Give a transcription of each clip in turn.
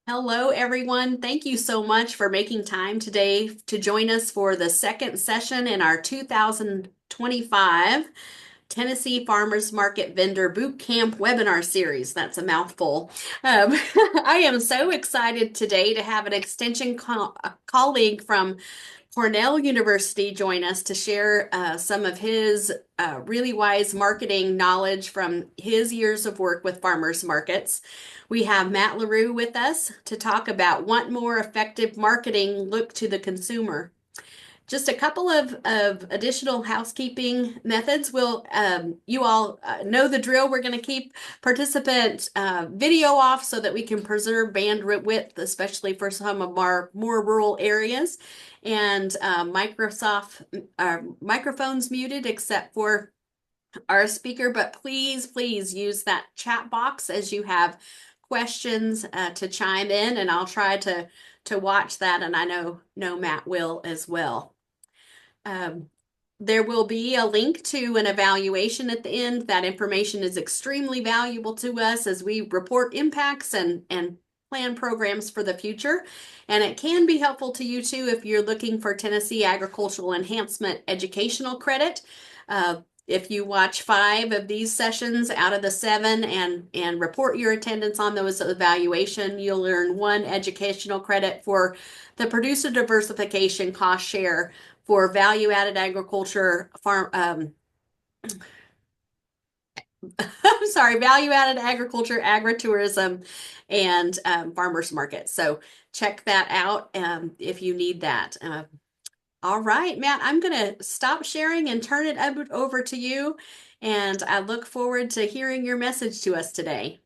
Hello, everyone. Thank you so much for making time today to join us for the second session in our 2025 Tennessee Farmers Market Vendor Boot Camp webinar series. That's a mouthful. I am so excited today to have an extension colleague from Cornell University join us to share some of his really wise marketing knowledge from his years of work with farmers markets. We have Matt LeRoux with us to talk about want more effective marketing, look to the consumer. Just a couple of additional housekeeping methods. You all know the drill. We're going to keep participant video off so that we can preserve bandwidth, especially for some of our more rural areas. And microphones muted except for our speaker, but please use that chat box as you have questions to chime in, and I'll try to watch that, and I know Matt will as well. There will be a link to an evaluation at the end. That information is extremely valuable to us as we report impacts and plan programs for the future. And it can be helpful to you too if you're looking for Tennessee Agricultural Enhancement educational credit. If you watch 5 of these sessions out of the 7 and report your attendance on those evaluation, you'll earn 1 educational credit for the producer diversification cost share for value-added agriculture I'm sorry, value-added agriculture, agritourism, and farmers market. So check that out if you need that. All right, Matt, I'm going to stop sharing and turn it over to you. And I look forward to hearing your message to us today.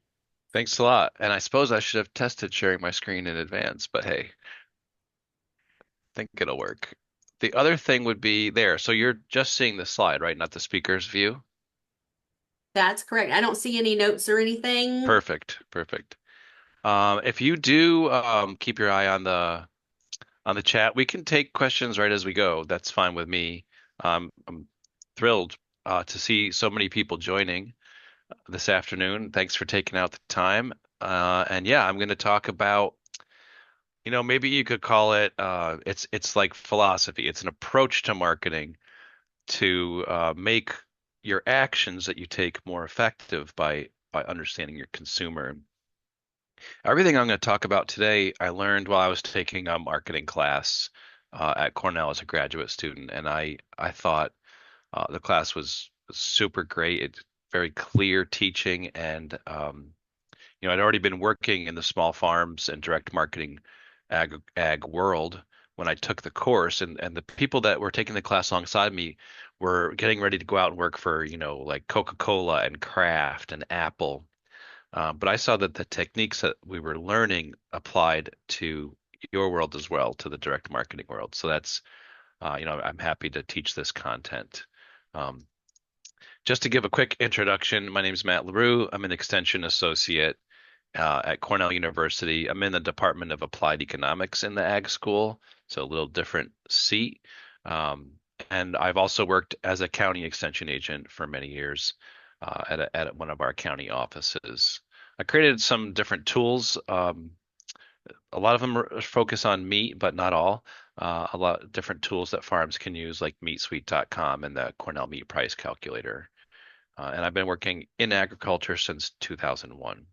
Thanks a lot. And I suppose I should have tested sharing my screen in advance, but hey, I think it'll work. The other thing would be there. So you're just seeing the slide, right? Not the speaker's view? That's correct. I don't see any notes or anything. Perfect, perfect. If you do keep your eye on the chat, we can take questions right as we go. That's fine with me. I'm thrilled to see so many people joining this afternoon. Thanks for taking out the time. And yeah, I'm going to talk about maybe you could call it it's like philosophy. It's an approach to marketing to make your actions that you take more effective by understanding your consumer. Everything I'm going to talk about today, I learned while I was taking a marketing class at Cornell as a graduate student, and I thought the class was super great. It's very clear teaching, and I'd already been working in the small farms and direct marketing ag world when I took the course, and the people that were taking the class alongside me were getting ready to go out and work for, like Coca-Cola and Kraft and Apple. But I saw that the techniques that we were learning applied to your world as well, to the direct marketing world. So that's, I'm happy to teach this content. Um, just to give a quick introduction, my name is Matt LeRoux. I'm an extension associate at Cornell University. I'm in the Department of Applied Economics in the Ag School, so a little different seat. Um, and I've also worked as a county extension agent for many years at one of our county offices. I created some different tools. A lot of them focus on meat, but not all. A lot of different tools that farms can use, like MeatSuite.com and the Cornell Meat Price Calculator. And I've been working in agriculture since 2001.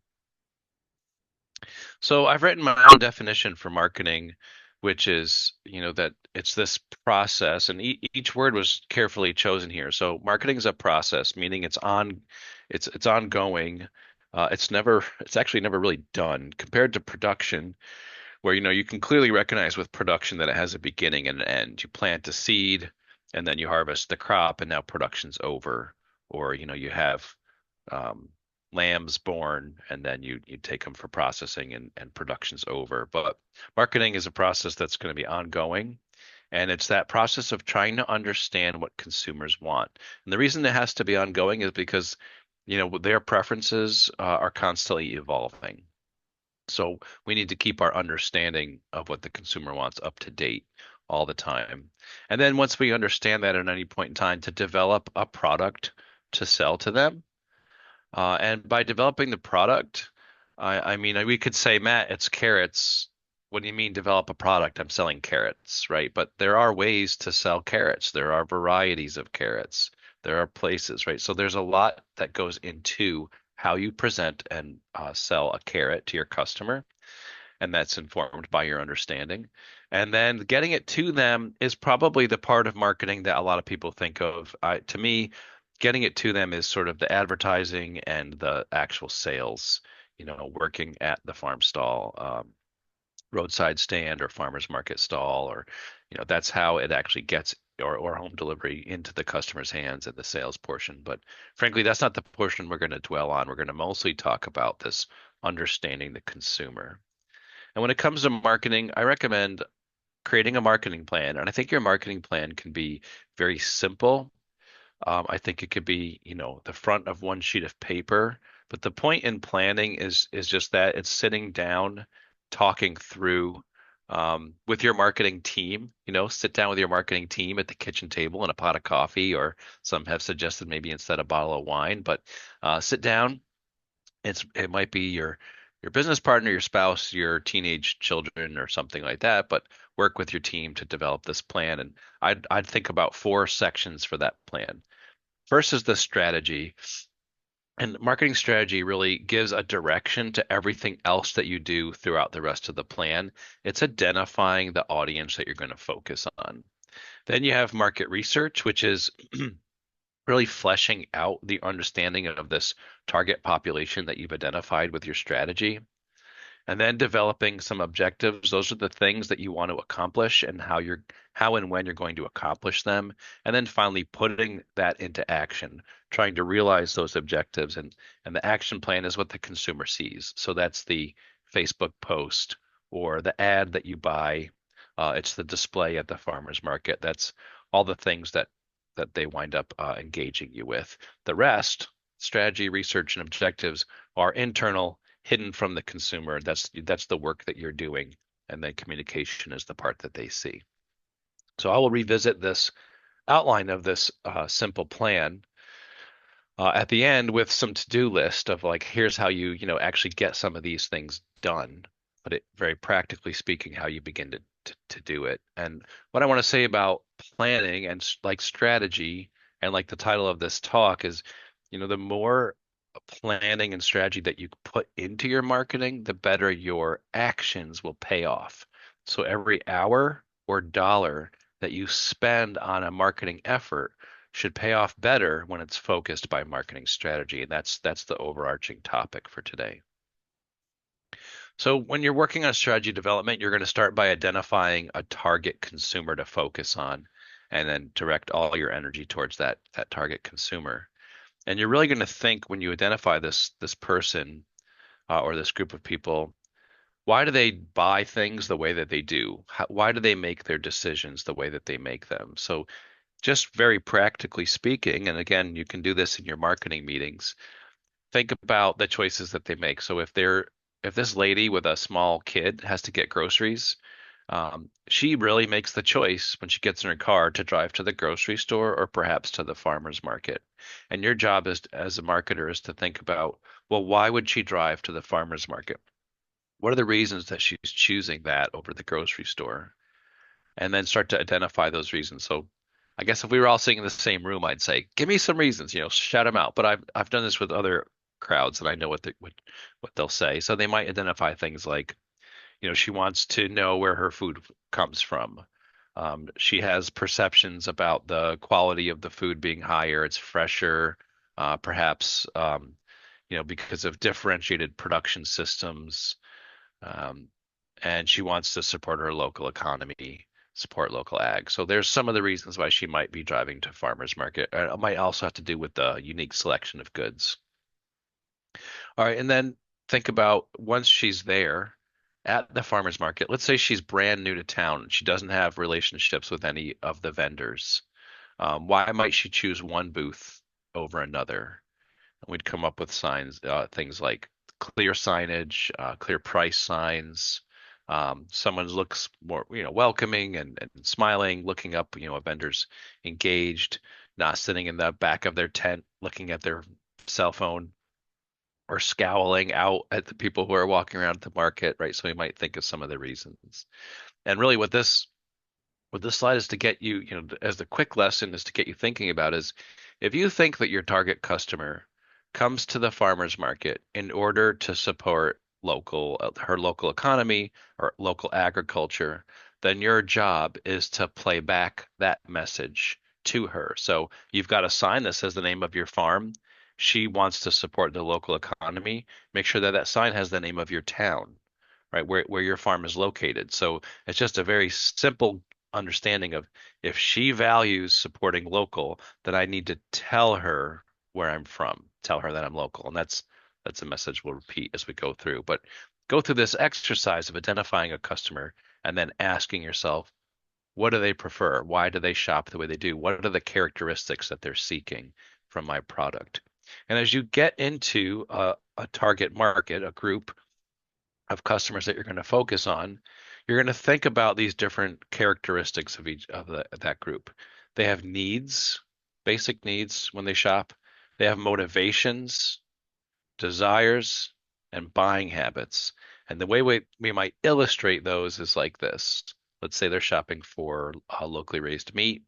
So I've written my own definition for marketing, which is, that it's this process, and each word was carefully chosen here. So marketing is a process, meaning it's ongoing. It's actually never really done compared to production, where you can clearly recognize with production that it has a beginning and an end. You plant a seed, and then you harvest the crop, and now production's over. Or you have um, lambs born, and then you take them for processing, and production's over. But marketing is a process that's going to be ongoing, and it's that process of trying to understand what consumers want. And the reason it has to be ongoing is because their preferences are constantly evolving. So we need to keep our understanding of what the consumer wants up to date all the time. And then once we understand that at any point in time, to develop a product to sell to them. And by developing the product, I mean, we could say, Matt, it's carrots. What do you mean develop a product? I'm selling carrots, right? But there are ways to sell carrots. There are varieties of carrots. There are places, right? So there's a lot that goes into how you present and sell a carrot to your customer, and that's informed by your understanding. And then getting it to them is probably the part of marketing that a lot of people think of. To me, getting it to them is sort of the advertising and the actual sales, working at the farm stall, roadside stand or farmer's market stall, or, that's how it actually gets or home delivery into the customer's hands and the sales portion. But frankly, that's not the portion we're going to dwell on. We're going to mostly talk about this understanding the consumer. And when it comes to marketing, I recommend creating a marketing plan. And I think your marketing plan can be very simple. I think it could be, the front of one sheet of paper. But the point in planning is just that it's sitting down, talking through with your marketing team. Sit down with your marketing team at the kitchen table and a pot of coffee, or some have suggested maybe instead a bottle of wine. But sit down, it might be your business partner, your spouse, your teenage children, or something like that, but work with your team to develop this plan. And I'd think about four sections for that plan. First is the strategy. And marketing strategy really gives a direction to everything else that you do throughout the rest of the plan. It's identifying the audience that you're going to focus on. Then you have market research, which is really fleshing out the understanding of this target population that you've identified with your strategy. And then developing some objectives. Those are the things that you want to accomplish and how and when you're going to accomplish them. And then finally putting that into action, trying to realize those objectives. And the action plan is what the consumer sees. So that's the Facebook post or the ad that you buy. It's the display at the farmer's market. That's all the things that they wind up engaging you with. The rest, strategy, research, and objectives, are internal, hidden from the consumer. That's the work that you're doing, and then communication is the part that they see. So I will revisit this outline of this simple plan at the end with some to-do list of like, here's how you actually get some of these things done, but it very practically speaking, how you begin to do it. And what I want to say about planning and like strategy and like the title of this talk is, the more planning and strategy that you put into your marketing, the better your actions will pay off. So every hour or dollar that you spend on a marketing effort should pay off better when it's focused by marketing strategy. And that's the overarching topic for today. So when you're working on strategy development, you're going to start by identifying a target consumer to focus on and then direct all your energy towards that target consumer. And you're really going to think when you identify this person or this group of people, why do they buy things the way that they do? Why do they make their decisions the way that they make them? So just very practically speaking, and again, you can do this in your marketing meetings, think about the choices that they make. So if this lady with a small kid has to get groceries, she really makes the choice when she gets in her car to drive to the grocery store or perhaps to the farmer's market. And your job as a marketer is to think about, well, why would she drive to the farmer's market? What are the reasons that she's choosing that over the grocery store? And then start to identify those reasons. So I guess if we were all sitting in the same room, I'd say, give me some reasons, shout them out. But I've done this with other crowds and I know what they'll say. So they might identify things like, she wants to know where her food comes from. She has perceptions about the quality of the food being higher, it's fresher, perhaps because of differentiated production systems. Um, and she wants to support her local economy, support local ag. So there's some of the reasons why she might be driving to farmers market. It might also have to do with the unique selection of goods. All right, and then think about once she's there at the farmers market, let's say she's brand new to town. She doesn't have relationships with any of the vendors. Why might she choose one booth over another? And we'd come up with things like clear signage, clear price signs. Someone looks more, welcoming and smiling, looking up, a vendor's engaged, not sitting in the back of their tent looking at their cell phone. or scowling out at the people who are walking around the market, right? So we might think of some of the reasons. And really what this slide is to get you, as the quick lesson is to get you thinking about is if you think that your target customer comes to the farmer's market in order to support her local economy or local agriculture, then your job is to play back that message to her. So you've got a sign that says the name of your farm. She wants to support the local economy. Make sure that that sign has the name of your town, right? Where your farm is located. So it's just a very simple understanding of if she values supporting local, then I need to tell her where I'm from, tell her that I'm local. And that's a message we'll repeat as we go through. But go through this exercise of identifying a customer and then asking yourself, what do they prefer? Why do they shop the way they do? What are the characteristics that they're seeking from my product? And as you get into a target market, a group of customers that you're going to focus on, you're going to think about these different characteristics of each of that group. They have needs, basic needs when they shop. They have motivations, desires, and buying habits. And the way we might illustrate those is like this. Let's say they're shopping for locally raised meat.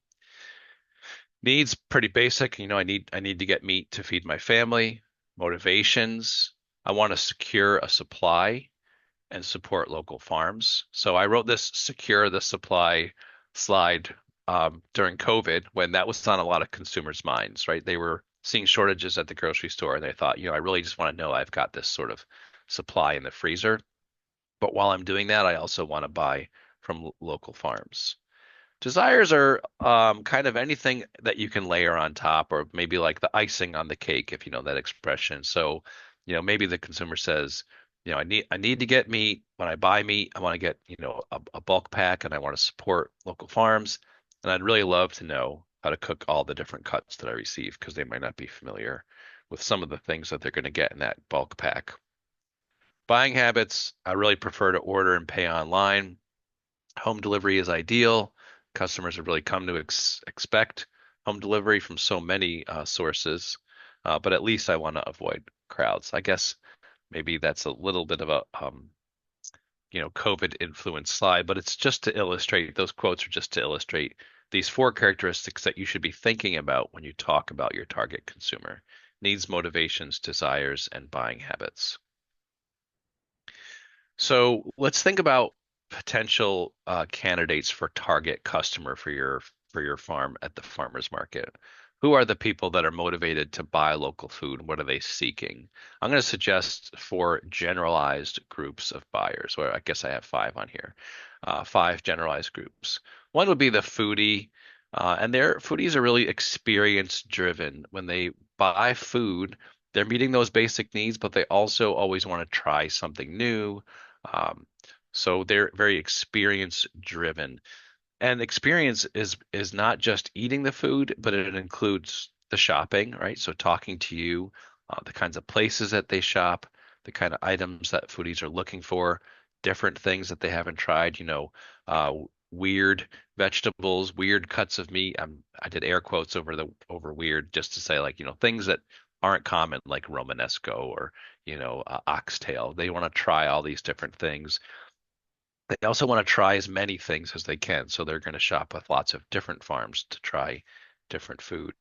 Needs pretty basic. I need to get meat to feed my family. Motivations. I want to secure a supply and support local farms. So I wrote this secure the supply slide during COVID when that was on a lot of consumers' minds, right? They were seeing shortages at the grocery store and they thought, I really just want to know I've got this sort of supply in the freezer. But while I'm doing that, I also want to buy from local farms. Desires are kind of anything that you can layer on top, or maybe like the icing on the cake, if you know that expression. So, maybe the consumer says, I need to get meat. When I buy meat, I want to get, a bulk pack, and I want to support local farms. And I'd really love to know how to cook all the different cuts that I receive because they might not be familiar with some of the things that they're going to get in that bulk pack. Buying habits, I really prefer to order and pay online. Home delivery is ideal. Customers have really come to expect home delivery from so many sources, but at least I want to avoid crowds. I guess maybe that's a little bit of a COVID influenced slide, but it's just to illustrate, those quotes are just to illustrate these four characteristics that you should be thinking about when you talk about your target consumer: needs, motivations, desires, and buying habits. So let's think about potential candidates for target customer for your farm at the farmers market. Who are the people that are motivated to buy local food? What are they seeking? I'm going to suggest four generalized groups of buyers, or I guess I have five on here. Five generalized groups. One would be the foodie, and their foodies are really experience driven. When they buy food, they're meeting those basic needs, but they also always want to try something new. um, so they're very experience driven. And experience is not just eating the food, but it includes the shopping, right? So talking to you, the kinds of places that they shop, the kind of items that foodies are looking for, different things that they haven't tried, uh, weird vegetables, weird cuts of meat. I did air quotes over weird just to say like, things that aren't common like Romanesco or, oxtail. They want to try all these different things. They also want to try as many things as they can, so they're going to shop with lots of different farms to try different food.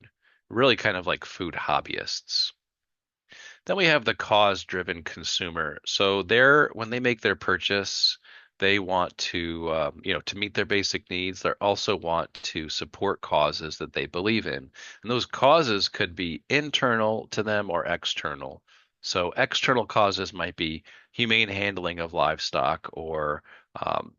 Really kind of like food hobbyists. Then we have the cause-driven consumer. So when they make their purchase, they want to meet their basic needs. They also want to support causes that they believe in. And those causes could be internal to them or external. So external causes might be humane handling of livestock or um,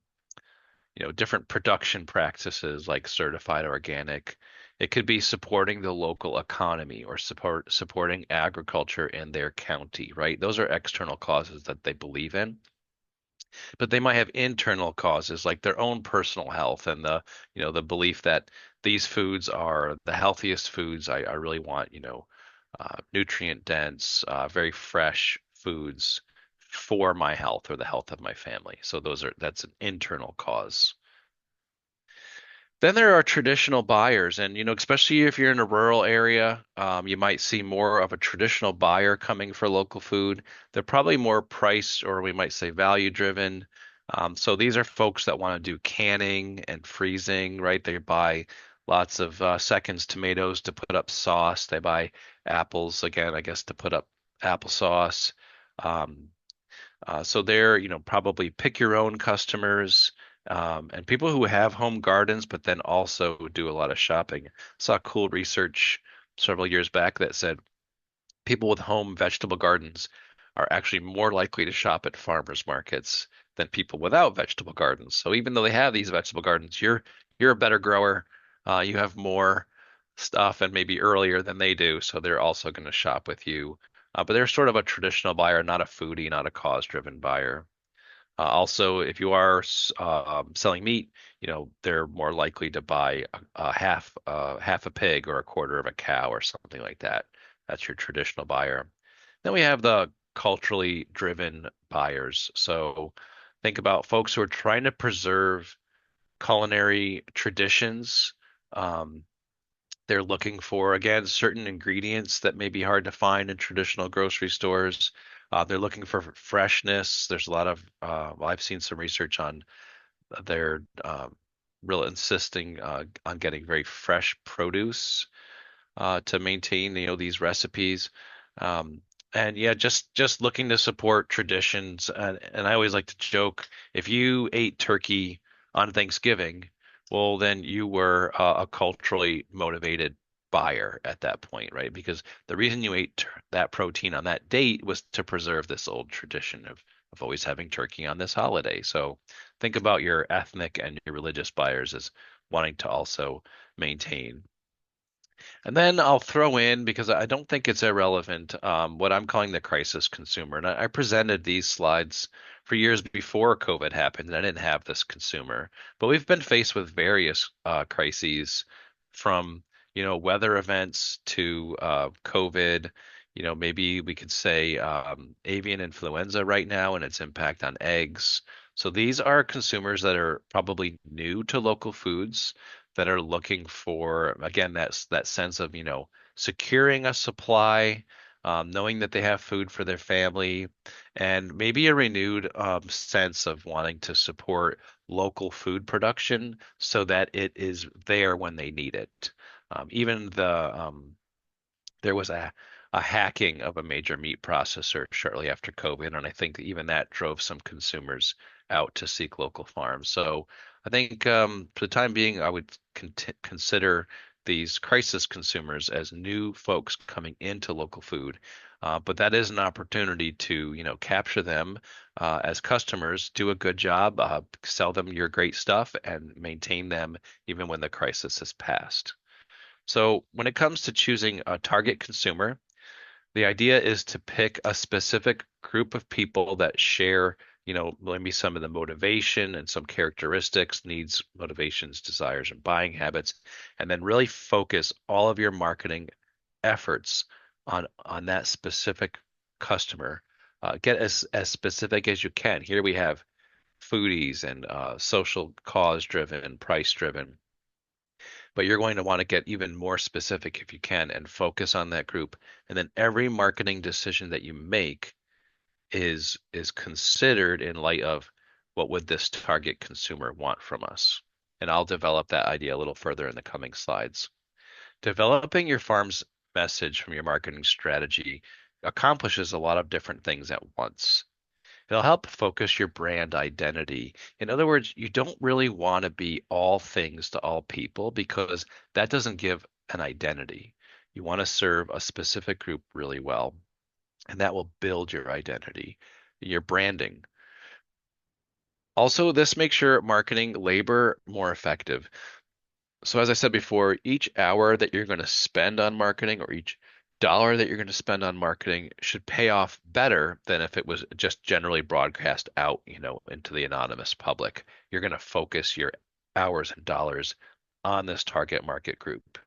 different production practices like certified organic. It could be supporting the local economy or supporting agriculture in their county, right? Those are external causes that they believe in, but they might have internal causes like their own personal health and the belief that these foods are the healthiest foods. I really want, nutrient dense, very fresh foods for my health or the health of my family. So that's an internal cause. Then there are traditional buyers, and especially if you're in a rural area, you might see more of a traditional buyer coming for local food. They're probably more price, or we might say value driven. So these are folks that want to do canning and freezing, right? They buy lots of seconds tomatoes to put up sauce. They buy apples, again, I guess, to put up applesauce. Um, so they're, probably pick your own customers, and people who have home gardens, but then also do a lot of shopping. Saw cool research several years back that said people with home vegetable gardens are actually more likely to shop at farmers markets than people without vegetable gardens. So even though they have these vegetable gardens, you're a better grower. You have more stuff and maybe earlier than they do, so they're also going to shop with you. But they're sort of a traditional buyer, not a foodie, not a cause-driven buyer. Also, if you are selling meat, they're more likely to buy half a pig or a quarter of a cow or something like that. That's your traditional buyer. Then we have the culturally driven buyers. So think about folks who are trying to preserve culinary traditions. Um, they're looking for, again, certain ingredients that may be hard to find in traditional grocery stores. They're looking for freshness. There's a lot of, well, I've seen some research on their real insisting on getting very fresh produce to maintain, these recipes. Um, and yeah, just looking to support traditions. And I always like to joke, if you ate turkey on Thanksgiving, well, then you were a culturally motivated buyer at that point, right? Because the reason you ate that protein on that date was to preserve this old tradition of always having turkey on this holiday. So think about your ethnic and your religious buyers as wanting to also maintain. And then I'll throw in, because I don't think it's irrelevant, what I'm calling the crisis consumer. And I presented these slides for years before COVID happened, and I didn't have this consumer. But we've been faced with various crises, from, weather events to COVID. Maybe we could say avian influenza right now and its impact on eggs. So these are consumers that are probably new to local foods, that are looking for, again, that sense of, securing a supply, knowing that they have food for their family, and maybe a renewed sense of wanting to support local food production so that it is there when they need it. Even there was a hacking of a major meat processor shortly after COVID, and I think that even that drove some consumers out to seek local farms. So I think for the time being, I would consider these crisis consumers as new folks coming into local food. But that is an opportunity to, capture them as customers, do a good job, sell them your great stuff, and maintain them even when the crisis has passed. So when it comes to choosing a target consumer, the idea is to pick a specific group of people that share, maybe some of the motivation and some characteristics, needs, motivations, desires, and buying habits, and then really focus all of your marketing efforts on that specific customer. Get as specific as you can. Here we have foodies and social cause driven, price driven, but you're going to want to get even more specific if you can and focus on that group. And then every marketing decision that you make is considered in light of, what would this target consumer want from us? And I'll develop that idea a little further in the coming slides. Developing your farm's message from your marketing strategy accomplishes a lot of different things at once. It'll help focus your brand identity. In other words, you don't really want to be all things to all people, because that doesn't give an identity. You want to serve a specific group really well, and that will build your identity, your branding. Also, this makes your marketing labor more effective. So as I said before, each hour that you're going to spend on marketing, or each dollar that you're going to spend on marketing, should pay off better than if it was just generally broadcast out, into the anonymous public. You're going to focus your hours and dollars on this target market group.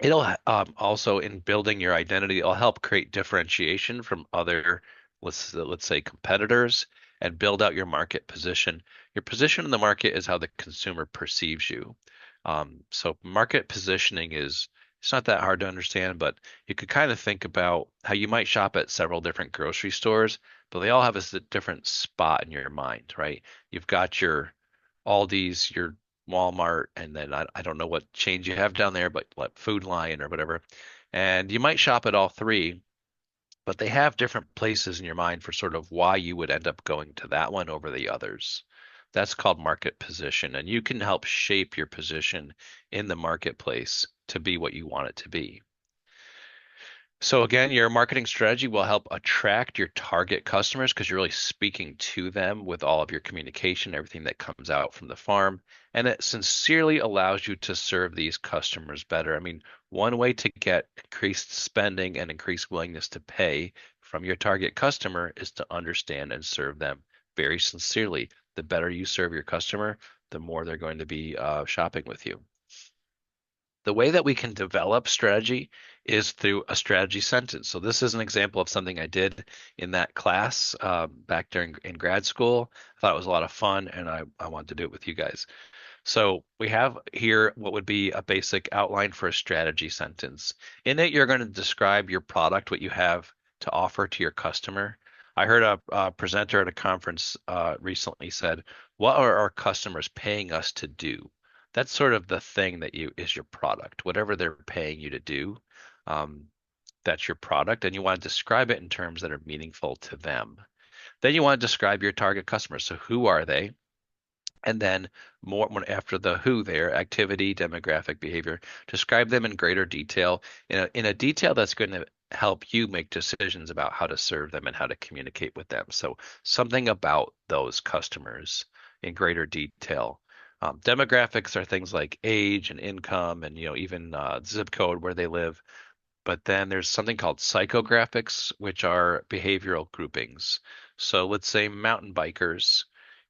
It'll also, in building your identity, it'll help create differentiation from other, let's say, competitors, and build out your market position. Your position in the market is how the consumer perceives you. So market positioning is it's not that hard to understand, but you could kind of think about how you might shop at several different grocery stores, but they all have a different spot in your mind, right? You've got your Aldi's, your Walmart, and then I don't know what chains you have down there, but like Food Lion or whatever. And you might shop at all three, but they have different places in your mind for sort of why you would end up going to that one over the others. That's called market position, and you can help shape your position in the marketplace to be what you want it to be. So again, your marketing strategy will help attract your target customers because you're really speaking to them with all of your communication, everything that comes out from the farm, and it sincerely allows you to serve these customers better. I mean, one way to get increased spending and increased willingness to pay from your target customer is to understand and serve them very sincerely. The better you serve your customer, the more they're going to be shopping with you. The way that we can develop strategy is through a strategy sentence. So this is an example of something I did in that class back during in grad school. I thought it was a lot of fun, and I wanted to do it with you guys. So we have here what would be a basic outline for a strategy sentence. In it, you're going to describe your product, what you have to offer to your customer. I heard a presenter at a conference recently said, "What are our customers paying us to do?" That's sort of the thing that you is your product. Whatever they're paying you to do, um, that's your product, and you want to describe it in terms that are meaningful to them. Then you want to describe your target customers. So who are they? And then more when after the who there, activity, demographic, behavior, describe them in greater detail in a detail that's going to help you make decisions about how to serve them and how to communicate with them. So something about those customers in greater detail. Demographics are things like age and income and even zip code where they live. But then there's something called psychographics, which are behavioral groupings. So let's say mountain bikers.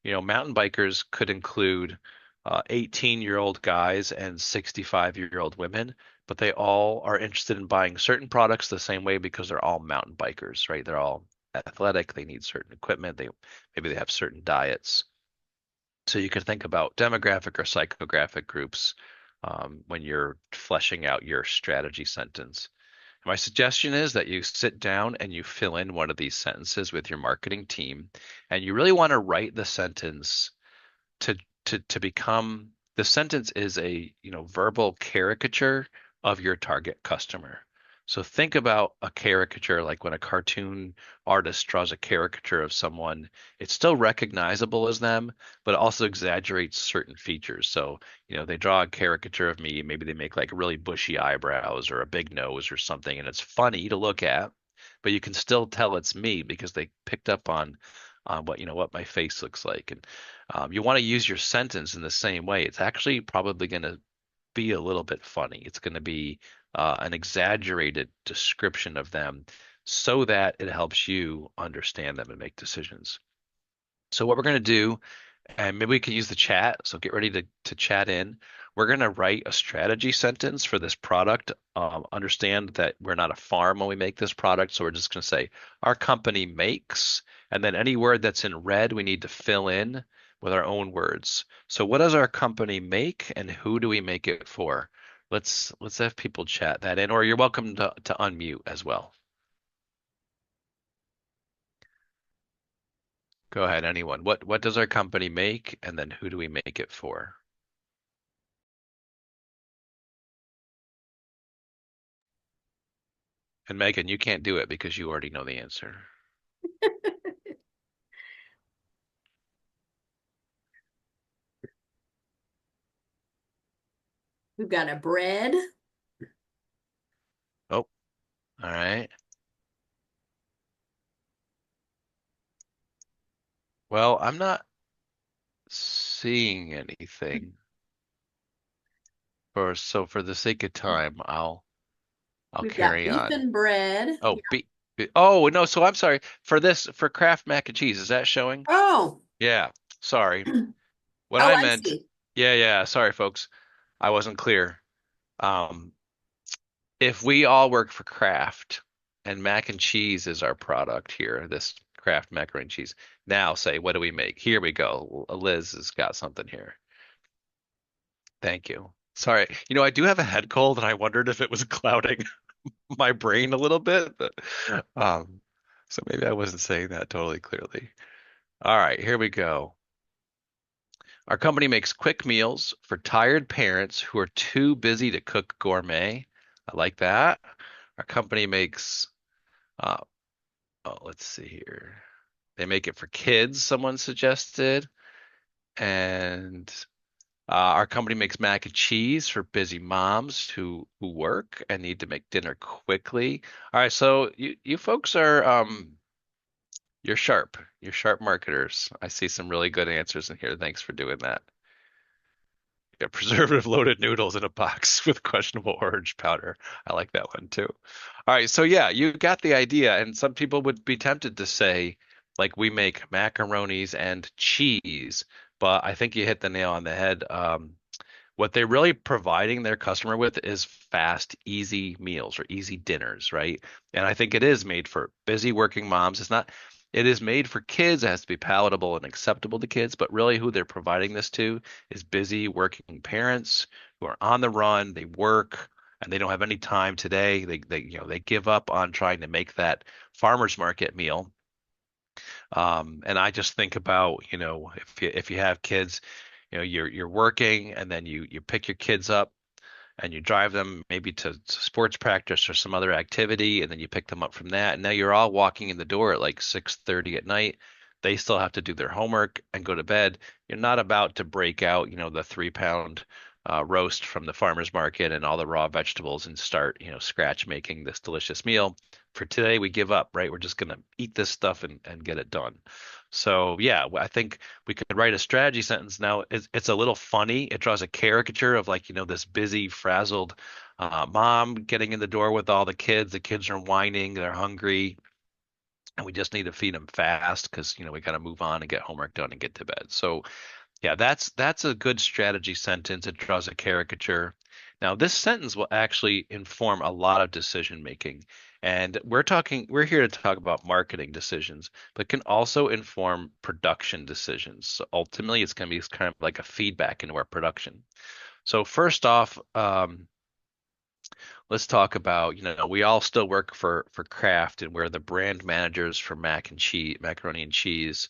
Mountain bikers could include 18-year-old guys and 65-year-old women, but they all are interested in buying certain products the same way because they're all mountain bikers, right? They're all athletic, they need certain equipment, maybe they have certain diets. So you could think about demographic or psychographic groups when you're fleshing out your strategy sentence. My suggestion is that you sit down and you fill in one of these sentences with your marketing team, and you really want to write the sentence to to become the sentence is a verbal caricature of your target customer. So think about a caricature like when a cartoon artist draws a caricature of someone, it's still recognizable as them, but it also exaggerates certain features. So, they draw a caricature of me, maybe they make like really bushy eyebrows or a big nose or something, and it's funny to look at, but you can still tell it's me because they picked up on what my face looks like. And you want to use your sentence in the same way. It's actually probably going to be a little bit funny. It's going to be an exaggerated description of them so that it helps you understand them and make decisions. So what we're going to do, and maybe we can use the chat. So get ready to chat in. We're going to write a strategy sentence for this product. Understand that we're not a farm when we make this product. So we're just going to say our company makes, and then any word that's in red, we need to fill in with our own words. So what does our company make and who do we make it for? Let's have people chat that in, or you're welcome to unmute as well. Go ahead, anyone. What does our company make and then who do we make it for? And Megan, you can't do it because you already know the answer. We've got a bread. Oh, all right. Well, I'm not seeing anything. For the sake of time, I'll We've got carry beef on. and bread. Oh, oh no, so I'm sorry. For Kraft mac and cheese, is that showing? Oh, Yeah, sorry. What oh, I I meant, see. yeah, sorry folks. I wasn't clear. Um, if we all work for Kraft and mac and cheese is our product here, this Kraft macaroni and cheese. Now say, what do we make? Here we go. Liz has got something here. Thank you. Sorry. I do have a head cold and I wondered if it was clouding my brain a little bit, but um, so maybe I wasn't saying that totally clearly. All right, here we go. Our company makes quick meals for tired parents who are too busy to cook gourmet. I like that. Our company makes, uh, oh, let's see here. They make it for kids, someone suggested. And our company makes mac and cheese for busy moms who work and need to make dinner quickly. All right, so you folks are you're sharp. You're sharp marketers. I see some really good answers in here. Thanks for doing that. Yeah, preservative loaded noodles in a box with questionable orange powder. I like that one too. All right, so yeah, you got the idea. And some people would be tempted to say, like, we make macaronis and cheese, but I think you hit the nail on the head. What they're really providing their customer with is fast, easy meals or easy dinners, right? And I think it is made for busy working moms. It is made for kids. It has to be palatable and acceptable to kids, but really who they're providing this to is busy working parents who are on the run, they work and they don't have any time today. They give up on trying to make that farmer's market meal. And I just think about, if you have kids, you're working and then you pick your kids up and you drive them maybe to sports practice or some other activity, and then you pick them up from that. And now you're all walking in the door at like 6:30 at night. They still have to do their homework and go to bed. You're not about to break out, the 3 pound roast from the farmer's market and all the raw vegetables and start, scratch making this delicious meal. For today, we give up, right? We're just gonna eat this stuff and get it done. So yeah, I think we could write a strategy sentence. Now it's a little funny. It draws a caricature of like, this busy, frazzled mom getting in the door with all the kids. The kids are whining, they're hungry, and we just need to feed them fast because, we got to move on and get homework done and get to bed. So yeah, that's a good strategy sentence. It draws a caricature. Now, this sentence will actually inform a lot of decision making. And we're here to talk about marketing decisions, but can also inform production decisions. So ultimately, it's going to be kind of like a feedback into our production. So first off, let's talk about, we all still work for Kraft and we're the brand managers for macaroni and cheese.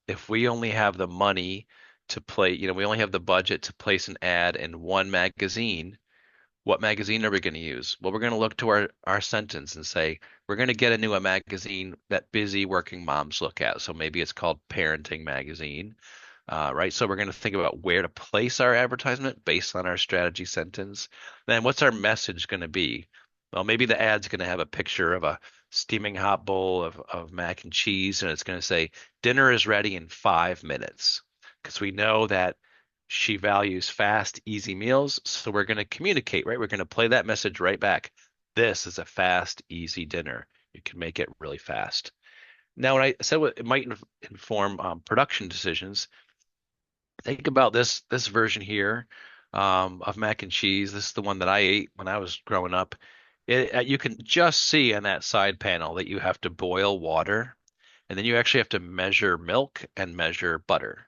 If we only have the money to play, we only have the budget to place an ad in one magazine, what magazine are we going to use? Well, we're going to look to our sentence and say, we're going to get a magazine that busy working moms look at. So maybe it's called Parenting Magazine, right? So we're going to think about where to place our advertisement based on our strategy sentence. Then what's our message going to be? Well, maybe the ad's going to have a picture of a steaming hot bowl of mac and cheese, and it's going to say, dinner is ready in 5 minutes. Because we know that she values fast, easy meals. So we're going to communicate, right? We're going to play that message right back. This is a fast, easy dinner. You can make it really fast. Now, when I said it might inform production decisions, think about this version here of mac and cheese. This is the one that I ate when I was growing up. You can just see in that side panel that you have to boil water, and then you actually have to measure milk and measure butter.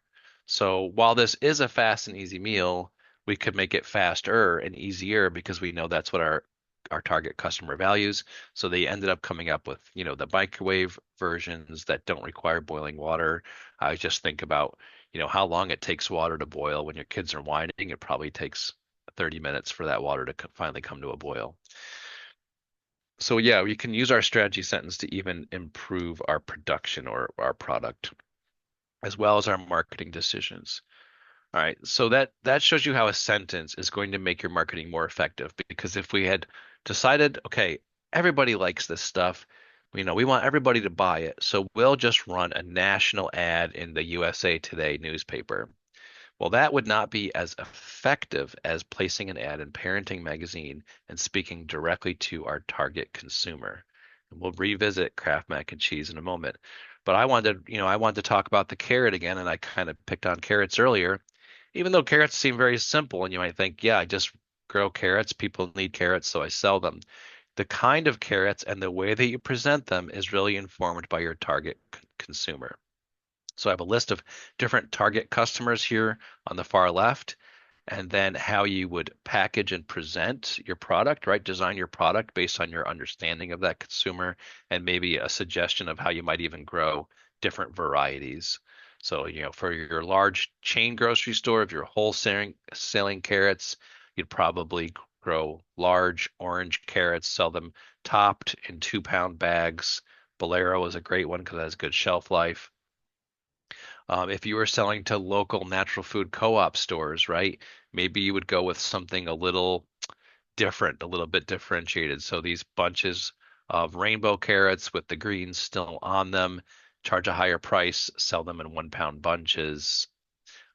So while this is a fast and easy meal, we could make it faster and easier because we know that's what our target customer values. So they ended up coming up with, the microwave versions that don't require boiling water. I just think about, how long it takes water to boil when your kids are whining. It probably takes 30 minutes for that water to finally come to a boil. So yeah, we can use our strategy sentence to even improve our production or our product, as well as our marketing decisions. All right, so that shows you how a sentence is going to make your marketing more effective. Because if we had decided, okay, everybody likes this stuff, we want everybody to buy it, so we'll just run a national ad in the USA Today newspaper. Well, that would not be as effective as placing an ad in Parenting Magazine and speaking directly to our target consumer. And we'll revisit Kraft mac and cheese in a moment. But I wanted to talk about the carrot again, and I kind of picked on carrots earlier. Even though carrots seem very simple, and you might think, yeah, I just grow carrots, people need carrots, so I sell them. the kind of carrots and the way that you present them is really informed by your target consumer. So I have a list of different target customers here on the far left, and then how you would package and present your product, right? Design your product based on your understanding of that consumer, and maybe a suggestion of how you might even grow different varieties. So, for your large chain grocery store, if you're wholesaling selling carrots, you'd probably grow large orange carrots, sell them topped in 2 pound bags. Bolero is a great one because it has good shelf life. If you were selling to local natural food co-op stores, right? Maybe you would go with something a little different, a little bit differentiated. So these bunches of rainbow carrots with the greens still on them, charge a higher price, sell them in 1 pound bunches.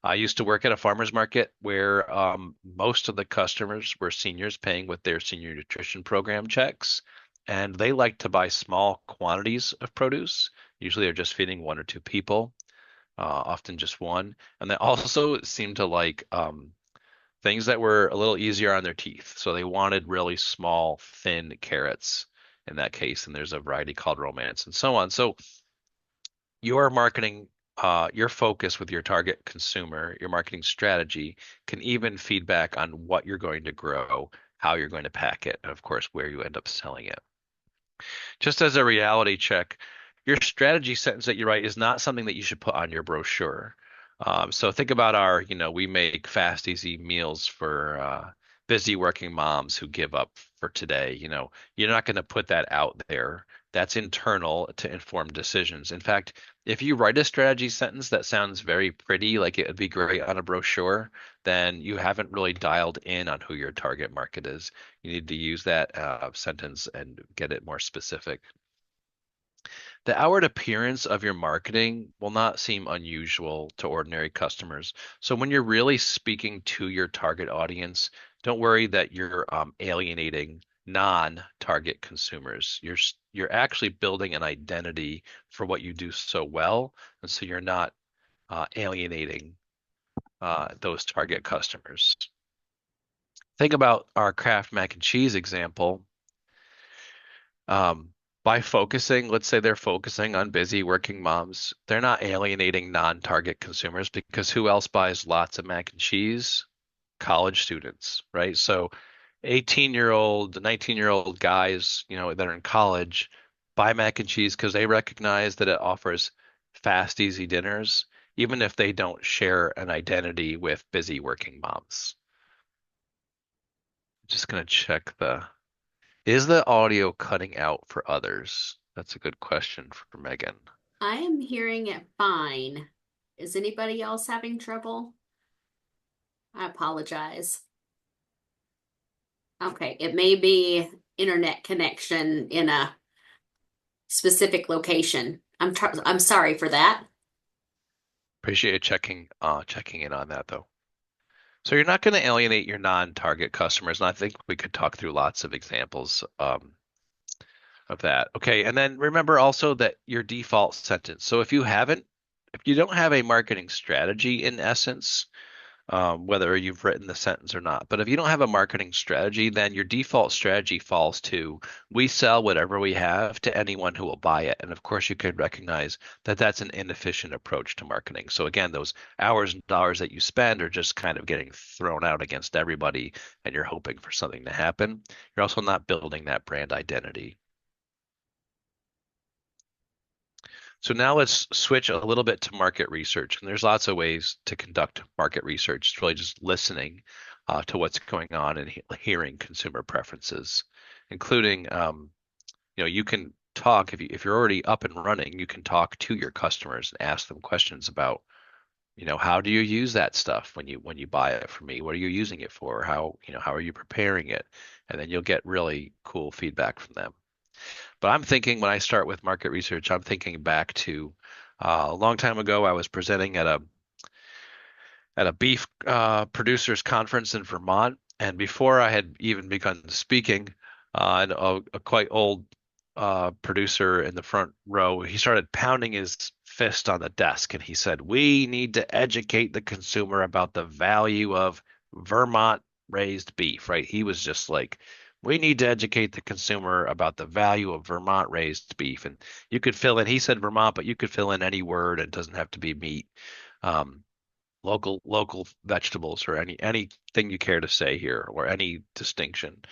I used to work at a farmer's market where most of the customers were seniors paying with their senior nutrition program checks, and they like to buy small quantities of produce. Usually they're just feeding one or two people, often just one. And they also seem to like things that were a little easier on their teeth. So they wanted really small, thin carrots in that case. And there's a variety called romance and so on. So your marketing, your focus with your target consumer, your marketing strategy can even feedback on what you're going to grow, how you're going to pack it, and of course, where you end up selling it. Just as a reality check, your strategy sentence that you write is not something that you should put on your brochure. So think about we make fast, easy meals for busy working moms who give up for today. You're not going to put that out there. That's internal to inform decisions. In fact, if you write a strategy sentence that sounds very pretty, like it would be great on a brochure, then you haven't really dialed in on who your target market is. You need to use that sentence and get it more specific. The outward appearance of your marketing will not seem unusual to ordinary customers. So when you're really speaking to your target audience, don't worry that you're alienating non-target consumers. You're actually building an identity for what you do so well, and so you're not alienating those target customers. Think about our Kraft mac and cheese example. Um, by focusing, let's say they're focusing on busy working moms, they're not alienating non-target consumers because who else buys lots of mac and cheese? College students, right? So 18-year-old, 19-year-old guys, that are in college buy mac and cheese because they recognize that it offers fast, easy dinners, even if they don't share an identity with busy working moms. Just gonna check is the audio cutting out for others? That's a good question for Megan. I am hearing it fine. Is anybody else having trouble? I apologize. Okay, it may be internet connection in a specific location. I'm sorry for that. Appreciate checking in on that though. So you're not going to alienate your non-target customers, and I think we could talk through lots of examples of that. Okay, and then remember also that your default sentence. So if you don't have a marketing strategy in essence, whether you've written the sentence or not. But if you don't have a marketing strategy, then your default strategy falls to we sell whatever we have to anyone who will buy it. And of course, you could recognize that that's an inefficient approach to marketing. So again, those hours and dollars that you spend are just kind of getting thrown out against everybody, and you're hoping for something to happen. You're also not building that brand identity. So now let's switch a little bit to market research. And there's lots of ways to conduct market research. It's really just listening to what's going on and hearing consumer preferences, including, you can talk if you're already up and running, you can talk to your customers and ask them questions about, how do you use that stuff when you buy it from me? What are you using it for? How are you preparing it? And then you'll get really cool feedback from them. But I'm thinking when I start with market research, I'm thinking back to a long time ago. I was presenting at a beef producers conference in Vermont, and before I had even begun speaking, and a quite old producer in the front row, he started pounding his fist on the desk, and he said, "We need to educate the consumer about the value of Vermont raised beef." Right? He was just like We need to educate the consumer about the value of Vermont raised beef. And you could fill in, he said Vermont, but you could fill in any word. It doesn't have to be meat. Um, local vegetables or anything you care to say here or any distinction.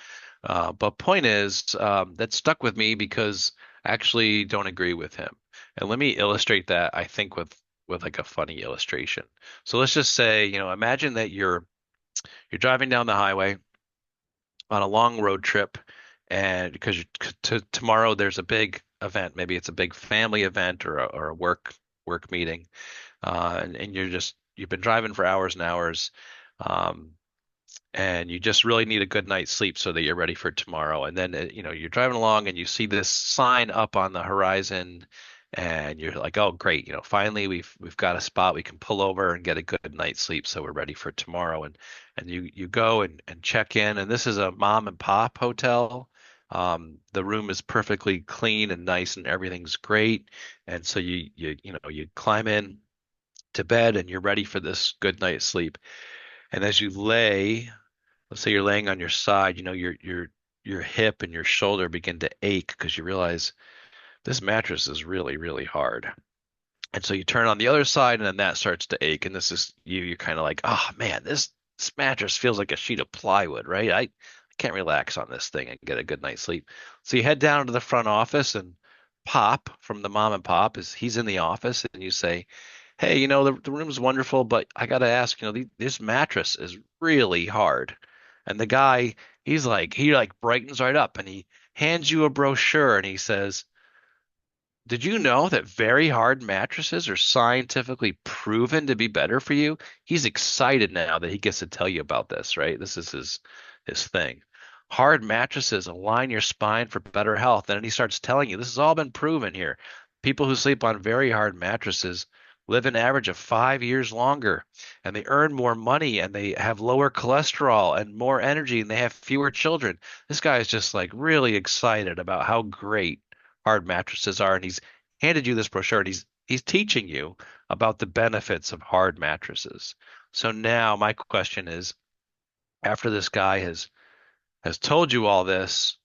But point is, that stuck with me because I actually don't agree with him. And let me illustrate that, I think, with like a funny illustration. So let's just say, imagine that you're driving down the highway on a long road trip, and because tomorrow there's a big event, maybe it's a big family event or a work meeting, and you've been driving for hours and hours, um, and you just really need a good night's sleep so that you're ready for tomorrow. And then, you're driving along and you see this sign up on the horizon, and you're like, "Oh, great! Finally we've got a spot we can pull over and get a good night's sleep, so we're ready for tomorrow." And you go and check in, and this is a mom and pop hotel. The room is perfectly clean and nice, and everything's great. And so you climb in to bed, and you're ready for this good night's sleep. And as you lay, let's say you're laying on your side, your hip and your shoulder begin to ache because you realize this mattress is really, really hard. And so you turn on the other side, and then that starts to ache. And this is you're kind of like, oh man, this mattress feels like a sheet of plywood, right? I can't relax on this thing and get a good night's sleep. So you head down to the front office, and Pop from the mom and pop he's in the office, and you say, hey, the room's wonderful, but I got to ask, this mattress is really hard. And the guy, he like brightens right up, and he hands you a brochure, and he says, did you know that very hard mattresses are scientifically proven to be better for you? He's excited now that he gets to tell you about this, right? This is his thing. Hard mattresses align your spine for better health. And then he starts telling you this has all been proven here. People who sleep on very hard mattresses live an average of 5 years longer, and they earn more money, and they have lower cholesterol and more energy, and they have fewer children. This guy is just like really excited about how great hard mattresses are, and he's handed you this brochure, and he's teaching you about the benefits of hard mattresses. So now my question is, after this guy has told you all this,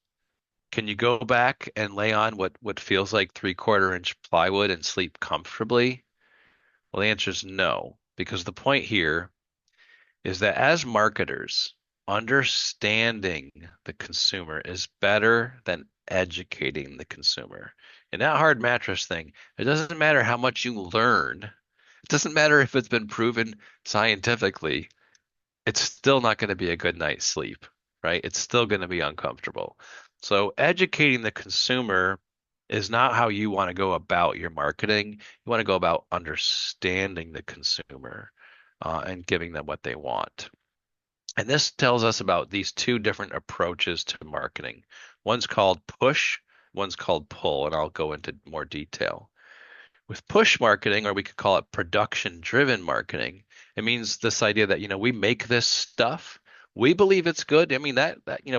can you go back and lay on what feels like 3/4 inch plywood and sleep comfortably? Well, the answer is no, because the point here is that as marketers, understanding the consumer is better than educating the consumer. In that hard mattress thing, it doesn't matter how much you learn. It doesn't matter if it's been proven scientifically. It's still not going to be a good night's sleep, right? It's still going to be uncomfortable. So educating the consumer is not how you want to go about your marketing. You want to go about understanding the consumer, and giving them what they want. And this tells us about these two different approaches to marketing. One's called push, one's called pull, and I'll go into more detail. With push marketing, or we could call it production driven marketing, it means this idea that, we make this stuff. We believe it's good. I mean,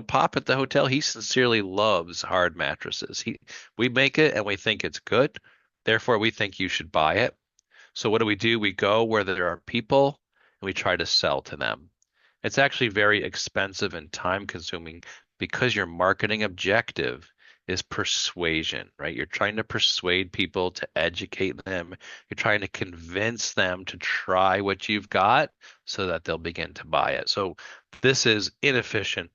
Pop at the hotel, he sincerely loves hard mattresses. We make it and we think it's good. Therefore, we think you should buy it. So what do? We go where there are people and we try to sell to them. It's actually very expensive and time consuming because your marketing objective is persuasion, right? You're trying to persuade people, to educate them. You're trying to convince them to try what you've got so that they'll begin to buy it. So this is inefficient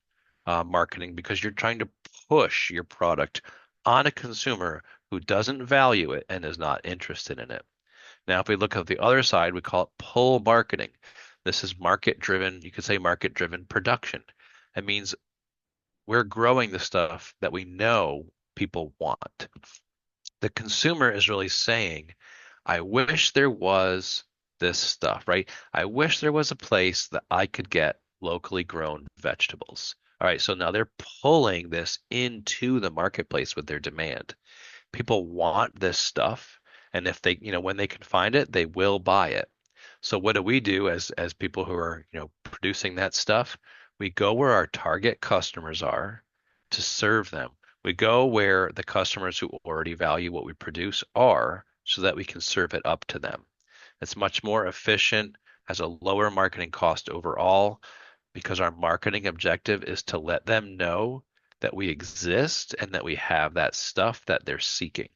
marketing because you're trying to push your product on a consumer who doesn't value it and is not interested in it. Now, if we look at the other side, we call it pull marketing. This is market driven. You could say market driven production. It means we're growing the stuff that we know people want. The consumer is really saying, I wish there was this stuff, right? I wish there was a place that I could get locally grown vegetables. All right, so now they're pulling this into the marketplace with their demand. People want this stuff, and if they, when they can find it, they will buy it. So what do we do as people who are, producing that stuff? We go where our target customers are to serve them. We go where the customers who already value what we produce are so that we can serve it up to them. It's much more efficient, has a lower marketing cost overall because our marketing objective is to let them know that we exist and that we have that stuff that they're seeking.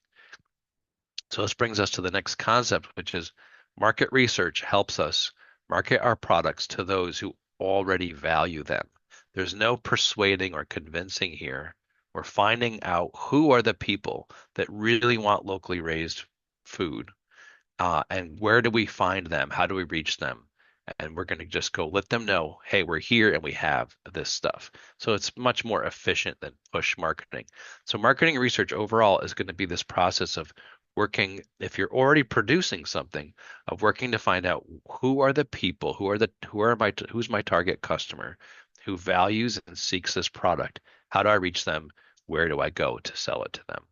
So this brings us to the next concept, which is market research helps us market our products to those who already value them. There's no persuading or convincing here. We're finding out who are the people that really want locally raised food, and where do we find them? How do we reach them? And we're going to just go let them know, hey, we're here and we have this stuff. So it's much more efficient than push marketing. So marketing research overall is going to be this process of working, if you're already producing something, of working to find out who are the people, who's my target customer, who values and seeks this product. How do I reach them? Where do I go to sell it to them?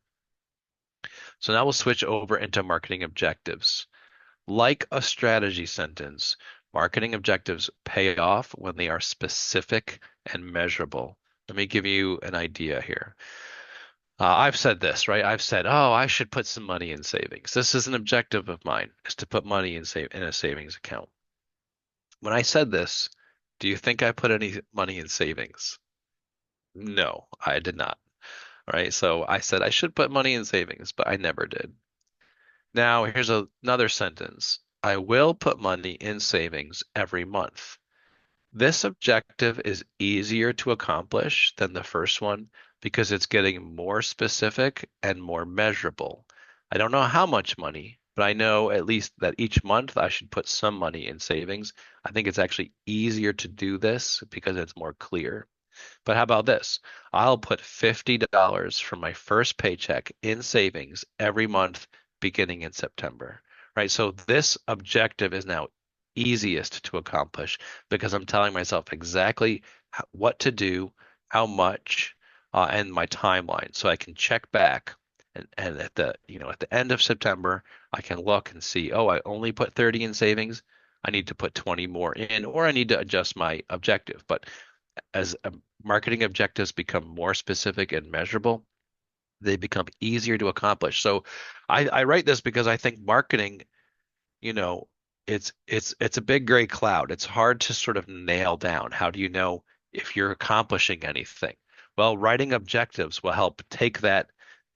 So now we'll switch over into marketing objectives. Like a strategy sentence, marketing objectives pay off when they are specific and measurable. Let me give you an idea here. I've said this, right? I've said, oh, I should put some money in savings. This is an objective of mine, is to put money in a savings account. When I said this, do you think I put any money in savings? No, I did not. All right, so I said I should put money in savings, but I never did. Now, here's another sentence. I will put money in savings every month. This objective is easier to accomplish than the first one because it's getting more specific and more measurable. I don't know how much money, but I know at least that each month I should put some money in savings. I think it's actually easier to do this because it's more clear. But how about this? I'll put $50 from my first paycheck in savings every month beginning in September, right? So this objective is now easiest to accomplish because I'm telling myself exactly what to do, how much, and my timeline. So I can check back and at the end of September, I can look and see, oh, I only put 30 in savings. I need to put 20 more in, or I need to adjust my objective. But as marketing objectives become more specific and measurable, they become easier to accomplish. So I write this because I think marketing, you know, it's a big gray cloud. It's hard to sort of nail down. How do you know if you're accomplishing anything? Well, writing objectives will help take that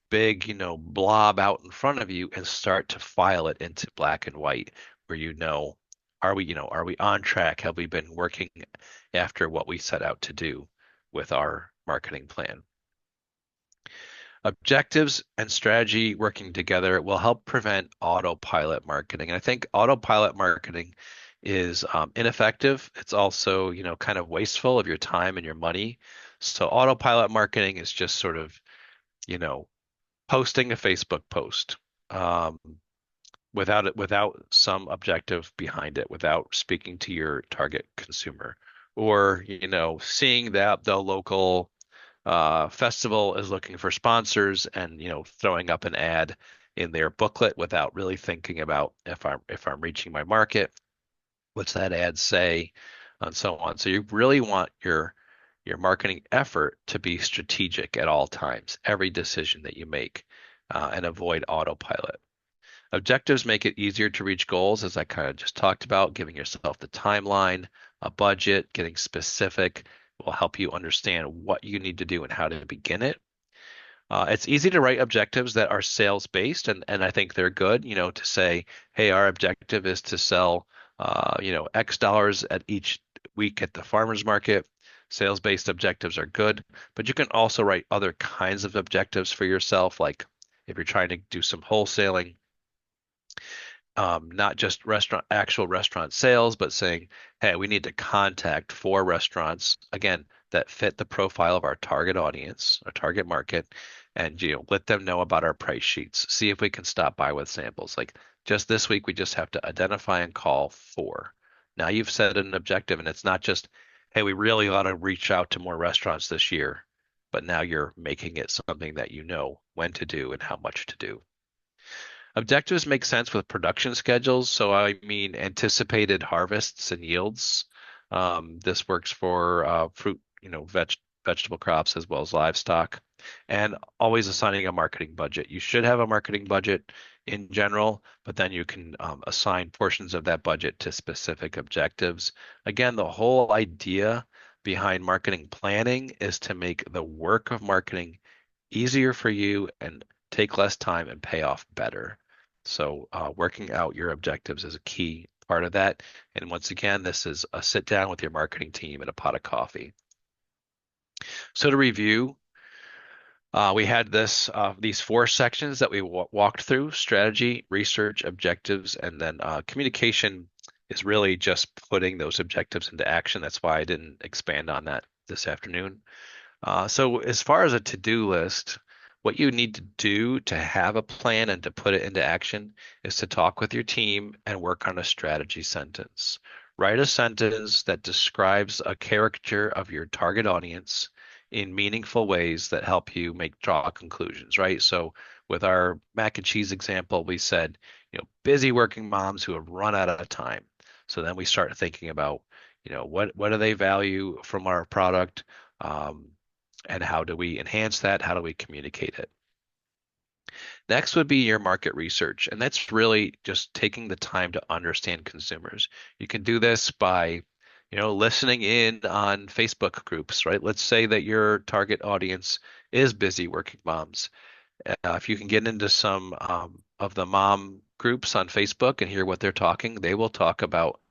big, blob out in front of you and start to file it into black and white where are we on track? Have we been working after what we set out to do with our marketing plan? Objectives and strategy working together will help prevent autopilot marketing. And I think autopilot marketing is ineffective. It's also, kind of wasteful of your time and your money. So autopilot marketing is just sort of, you know, posting a Facebook post without some objective behind it, without speaking to your target consumer, or seeing that the local festival is looking for sponsors and throwing up an ad in their booklet without really thinking about if I'm reaching my market, what's that ad say, and so on. So you really want your marketing effort to be strategic at all times, every decision that you make, and avoid autopilot. Objectives make it easier to reach goals, as I kind of just talked about, giving yourself the timeline, a budget, getting specific will help you understand what you need to do and how to begin it. It's easy to write objectives that are sales based, and I think they're good, to say, hey, our objective is to sell, X dollars at each week at the farmer's market. Sales based objectives are good, but you can also write other kinds of objectives for yourself, like if you're trying to do some wholesaling, not just actual restaurant sales, but saying, hey, we need to contact 4 restaurants, again, that fit the profile of our target audience, our target market, and let them know about our price sheets. See if we can stop by with samples. Like just this week, we just have to identify and call 4. Now you've set an objective, and it's not just, hey, we really ought to reach out to more restaurants this year, but now you're making it something that you know when to do and how much to do. Objectives make sense with production schedules. So I mean anticipated harvests and yields. This works for fruit, vegetable crops as well as livestock. And always assigning a marketing budget. You should have a marketing budget in general, but then you can assign portions of that budget to specific objectives. Again, the whole idea behind marketing planning is to make the work of marketing easier for you and take less time and pay off better. So, working out your objectives is a key part of that. And once again, this is a sit down with your marketing team and a pot of coffee. So, to review, we had these four sections that we walked through: strategy, research, objectives, and then communication is really just putting those objectives into action. That's why I didn't expand on that this afternoon. So as far as a to-do list, what you need to do to have a plan and to put it into action is to talk with your team and work on a strategy sentence. Write a sentence that describes a character of your target audience in meaningful ways that help you draw conclusions, right? So with our mac and cheese example, we said, busy working moms who have run out of time. So then we start thinking about, what do they value from our product? Um, and how do we enhance that? How do we communicate it? Next would be your market research, and that's really just taking the time to understand consumers. You can do this by, listening in on Facebook groups, right? Let's say that your target audience is busy working moms. If you can get into some of the mom groups on Facebook and hear what they're talking, they will talk about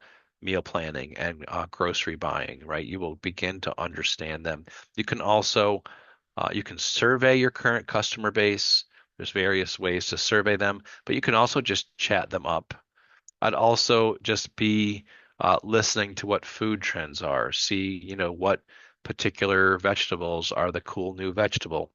meal planning and grocery buying, right? You will begin to understand them. You can also you can survey your current customer base. There's various ways to survey them, but you can also just chat them up. I'd also just be listening to what food trends are, see, what particular vegetables are the cool new vegetable.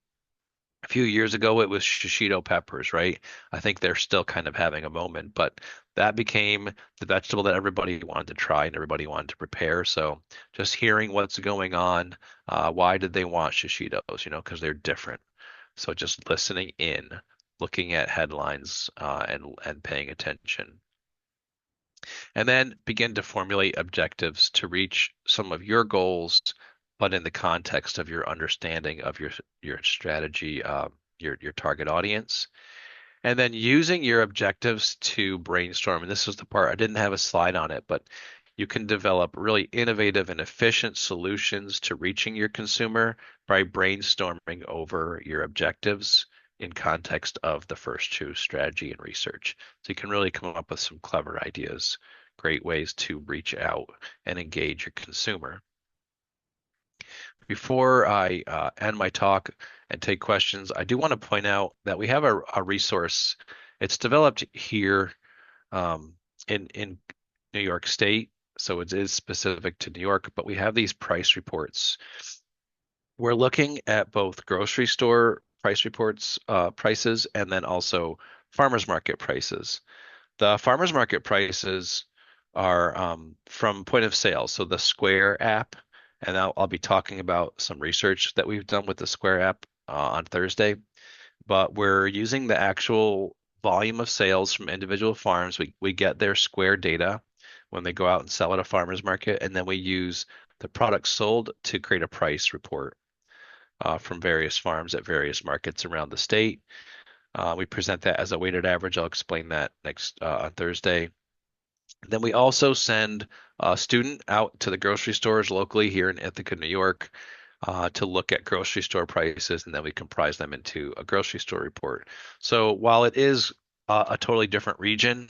A few years ago, it was shishito peppers, right? I think they're still kind of having a moment, but that became the vegetable that everybody wanted to try and everybody wanted to prepare. So just hearing what's going on, why did they want shishitos? Because they're different. So just listening in, looking at headlines, and paying attention. And then begin to formulate objectives to reach some of your goals, but in the context of your understanding of your strategy, your target audience. And then using your objectives to brainstorm. And this is the part I didn't have a slide on it, but you can develop really innovative and efficient solutions to reaching your consumer by brainstorming over your objectives in context of the first two, strategy and research. So you can really come up with some clever ideas, great ways to reach out and engage your consumer. Before I end my talk and take questions, I do want to point out that we have a resource. It's developed here in New York State, so it is specific to New York, but we have these price reports. We're looking at both grocery store price reports, prices, and then also farmers market prices. The farmers market prices are from point of sale, so the Square app, and I'll be talking about some research that we've done with the Square app on Thursday. But we're using the actual volume of sales from individual farms. We get their Square data when they go out and sell at a farmer's market, and then we use the products sold to create a price report from various farms at various markets around the state. We present that as a weighted average. I'll explain that next on Thursday. Then we also send a student out to the grocery stores locally here in Ithaca, New York, to look at grocery store prices, and then we comprise them into a grocery store report. So while it is a totally different region,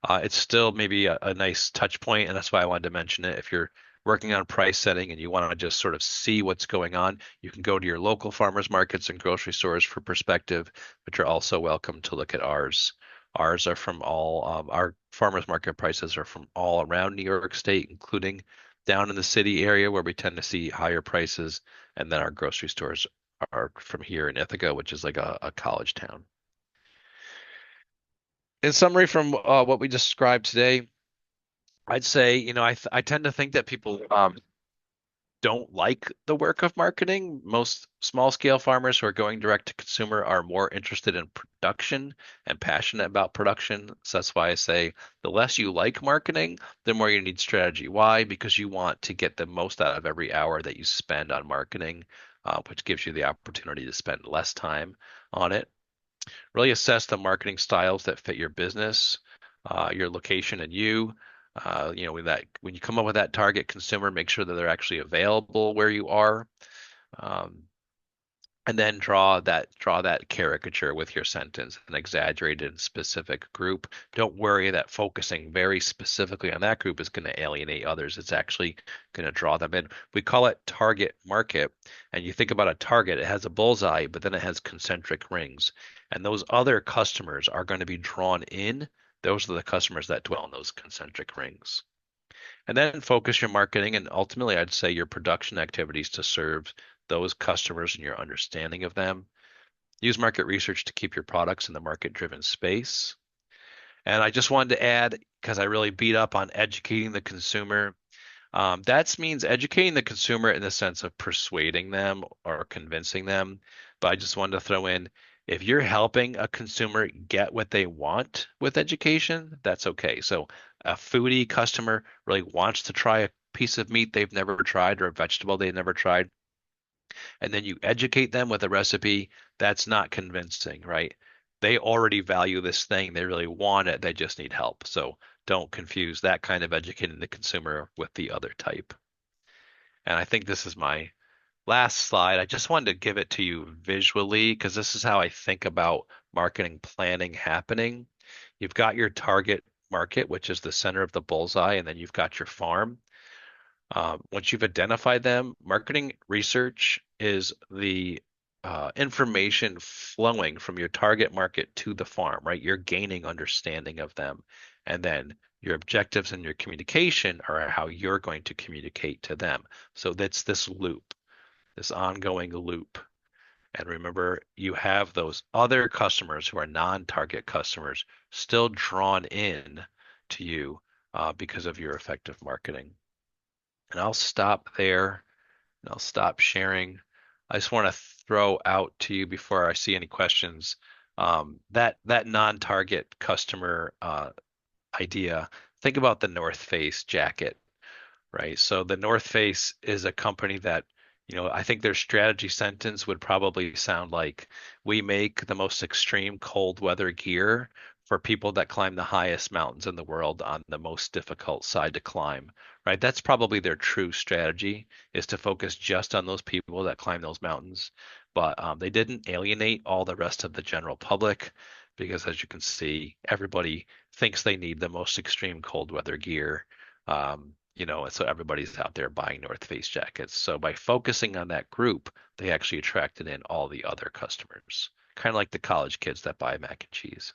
it's still maybe a nice touch point, and that's why I wanted to mention it. If you're working on price setting and you want to just sort of see what's going on, you can go to your local farmers markets and grocery stores for perspective, but you're also welcome to look at ours. Ours are from our farmers market prices are from all around New York State, including down in the city area where we tend to see higher prices. And then our grocery stores are from here in Ithaca, which is like a college town. In summary, from what we described today, I'd say, I tend to think that people don't like the work of marketing. Most small scale farmers who are going direct to consumer are more interested in production and passionate about production. So that's why I say the less you like marketing, the more you need strategy. Why? Because you want to get the most out of every hour that you spend on marketing, which gives you the opportunity to spend less time on it. Really assess the marketing styles that fit your business, your location, and you. When you come up with that target consumer, make sure that they're actually available where you are. Um, and then draw that caricature with your sentence, an exaggerated and specific group. Don't worry that focusing very specifically on that group is going to alienate others. It's actually going to draw them in. We call it target market. And you think about a target, it has a bullseye, but then it has concentric rings. And those other customers are going to be drawn in. Those are the customers that dwell in those concentric rings. And then focus your marketing and ultimately, I'd say your production activities to serve those customers and your understanding of them. Use market research to keep your products in the market-driven space. And I just wanted to add, because I really beat up on educating the consumer, that means educating the consumer in the sense of persuading them or convincing them. But I just wanted to throw in, if you're helping a consumer get what they want with education, that's okay. So a foodie customer really wants to try a piece of meat they've never tried or a vegetable they've never tried, and then you educate them with a recipe, that's not convincing, right? They already value this thing. They really want it. They just need help. So don't confuse that kind of educating the consumer with the other type. And I think this is my last slide. I just wanted to give it to you visually because this is how I think about marketing planning happening. You've got your target market, which is the center of the bullseye, and then you've got your farm. Once you've identified them, marketing research is the information flowing from your target market to the farm, right? You're gaining understanding of them. And then your objectives and your communication are how you're going to communicate to them. So that's this loop, this ongoing loop. And remember, you have those other customers who are non-target customers still drawn in to you because of your effective marketing. And I'll stop there and I'll stop sharing. I just want to throw out to you before I see any questions, that non-target customer idea. Think about the North Face jacket, right? So the North Face is a company that, I think their strategy sentence would probably sound like, we make the most extreme cold weather gear for people that climb the highest mountains in the world on the most difficult side to climb, right? That's probably their true strategy, is to focus just on those people that climb those mountains. But they didn't alienate all the rest of the general public because, as you can see, everybody thinks they need the most extreme cold weather gear. And so everybody's out there buying North Face jackets. So by focusing on that group, they actually attracted in all the other customers, kind of like the college kids that buy mac and cheese.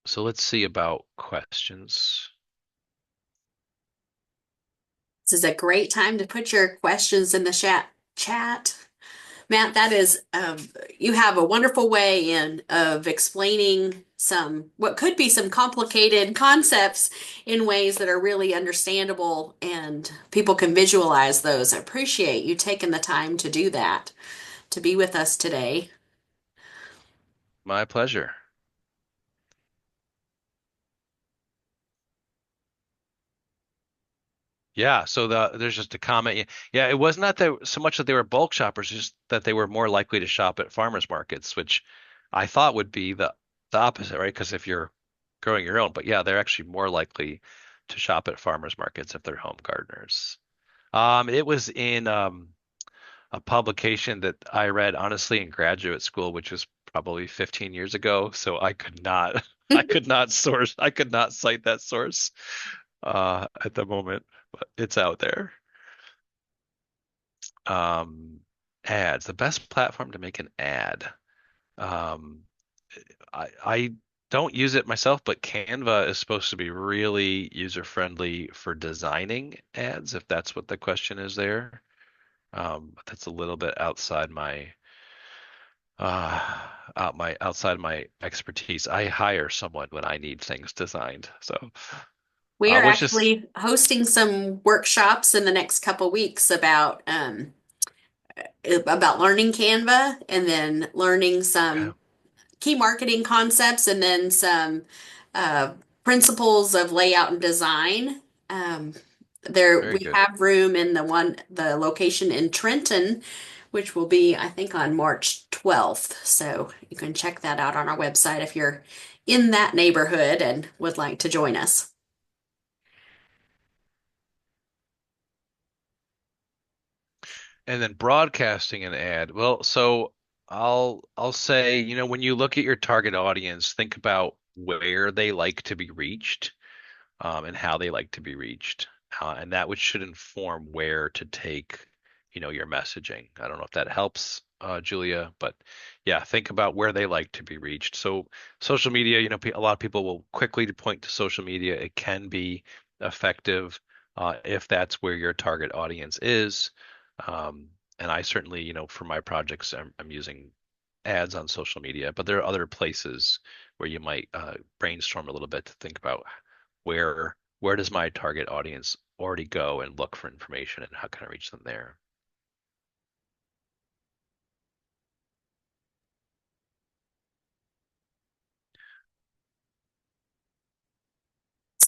So let's see about questions. This is a great time to put your questions in the chat. Matt, that is, you have a wonderful way of explaining what could be some complicated concepts in ways that are really understandable and people can visualize those. I appreciate you taking the time to do that, to be with us today. My pleasure. Yeah, so there's just a comment. Yeah, it was not that so much that they were bulk shoppers, just that they were more likely to shop at farmers markets, which I thought would be the opposite, right? Because if you're growing your own, but yeah, they're actually more likely to shop at farmers markets if they're home gardeners. It was in a publication that I read honestly in graduate school, which was probably 15 years ago, so I could not I could not cite that source at the moment, but it's out there. Um, Ads, the best platform to make an ad. Um, I don't use it myself, but Canva is supposed to be really user friendly for designing ads, if that's what the question is there. But that's a little bit uh, outside my expertise. I hire someone when I need things designed. So We I are was just actually hosting some workshops in the next couple weeks about learning Canva and then learning okay, some key marketing concepts and then some uh, principles of layout and design. Um, very we good. have room in the location in Trenton, which will be, I think, on March 12th. So you can check that out on our website if you're in that neighborhood and would like to join us. And then broadcasting an ad. Well, so I'll say, when you look at your target audience, think about where they like to be reached, and how they like to be reached. And that which should inform where to take, your messaging. I don't know if that helps, Julia, but yeah, think about where they like to be reached. So social media, a lot of people will quickly point to social media. It can be effective, if that's where your target audience is. And I certainly, for my projects, I'm using ads on social media, but there are other places where you might brainstorm a little bit to think about where does my target audience already go and look for information, and how can I reach them there?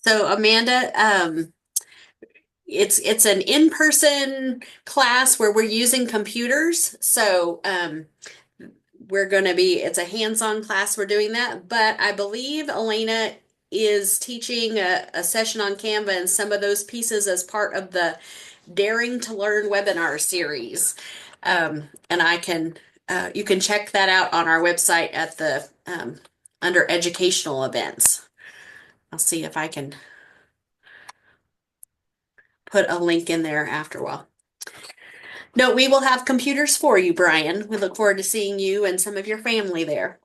So Amanda, it's an in-person class where we're using computers. So we're going to be it's a hands-on class. We're doing that, but I believe Elena is teaching a session on Canva and some of those pieces as part of the Daring to Learn webinar series. And I can you can check that out on our website at the under educational events. I'll see if I can put a link in there after a while. No, we will have computers for you, Brian. We look forward to seeing you and some of your family there.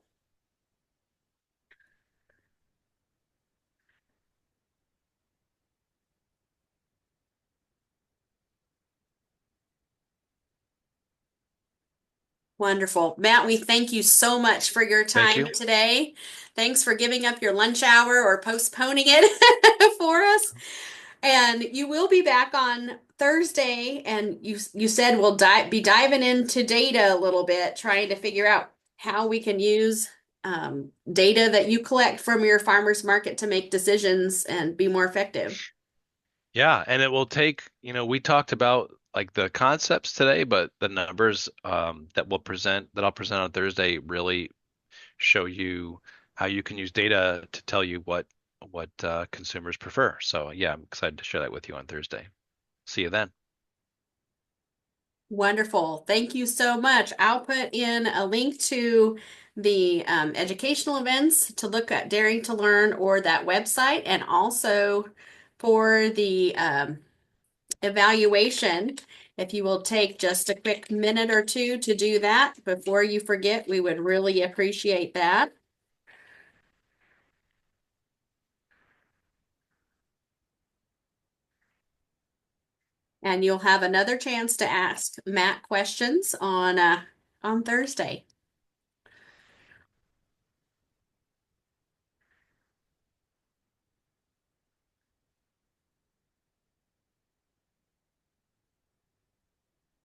Wonderful. Matt, we thank you so much for your Thank time you. today. Thanks for giving up your lunch hour or postponing it for us. And you will be back on Thursday, and you said we'll be diving into data a little bit, trying to figure out how we can use data that you collect from your farmers market to make decisions and be more effective. Yeah, and it will take, we talked about like the concepts today, but the numbers, that I'll present on Thursday really show you how you can use data to tell you what consumers prefer. So yeah, I'm excited to share that with you on Thursday. See you then. Wonderful. Thank you so much. I'll put in a link to the educational events to look at Daring to Learn or that website, and also for the evaluation. If you will take just a quick minute or two to do that before you forget, we would really appreciate that. And you'll have another chance to ask Matt questions on Thursday.